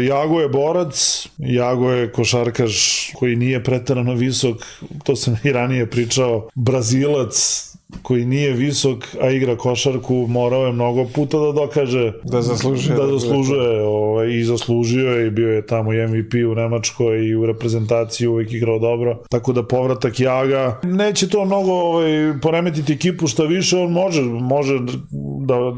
Jago je borac, Jago je košarkaš koji nije preterano visok, to sam i ranije pričao, Brazilac koji nije visok, a igra košarku, morao je mnogo puta da dokaže da zaslužuje i zaslužio je i bio je tamo i MVP u Nemačkoj i u reprezentaciji uvijek igrao dobro, tako da povratak Jaga neće to mnogo poremetiti ekipu, što više on može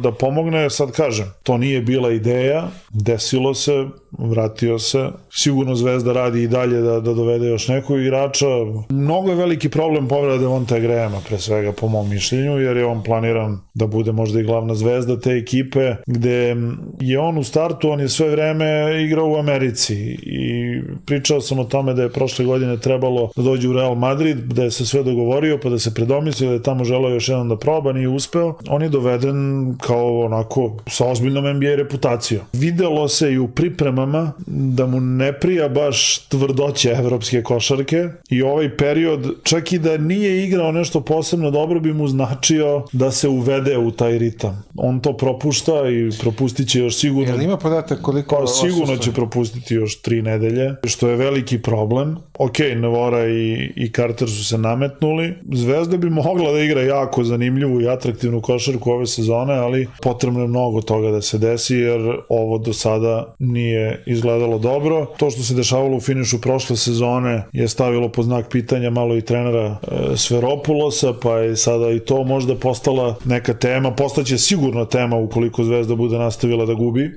da pomogne. Sad kažem, to nije bila ideja, desilo se, vratio se, sigurno Zvezda radi i dalje da dovede još nekog igrača. Mnogo je veliki problem povreda Devontae Grahama, pre svega po mom mišljenju, jer je on planiran da bude možda i glavna zvezda te ekipe, gde je on u startu, on je sve vreme igrao u Americi i pričao sam o tome da je prošle godine trebalo da dođe u Real Madrid, da je se sve dogovorio, pa da se predomislio, da je tamo želeo još jednom da proba, nije uspeo. On je doveden kao onako sa ozbiljnom NBA reputacijom. Videlo se i u pripremama da mu ne prija baš tvrdoće evropske košarke i ovaj period, čak i da nije igrao nešto posebno dobro, bi mu značio da se uvede u taj ritam. On to propušta i propustit će još sigurno. Jel ima podatak koliko? Pa sigurno će propustiti još 3 nedelje, što je veliki problem. Ok, Nevora i Carter su se nametnuli. Zvezda bi mogla da igra jako zanimljivu i atraktivnu košarku ove sezone, ali potrebno je mnogo toga da se desi, jer ovo do sada nije izgledalo dobro. To što se dešavalo u finišu prošle sezone je stavilo pod znak pitanja malo i trenera Sferopulosa, pa je sada i to možda postala neka tema, postaće sigurno tema ukoliko Zvezda bude nastavila da gubi.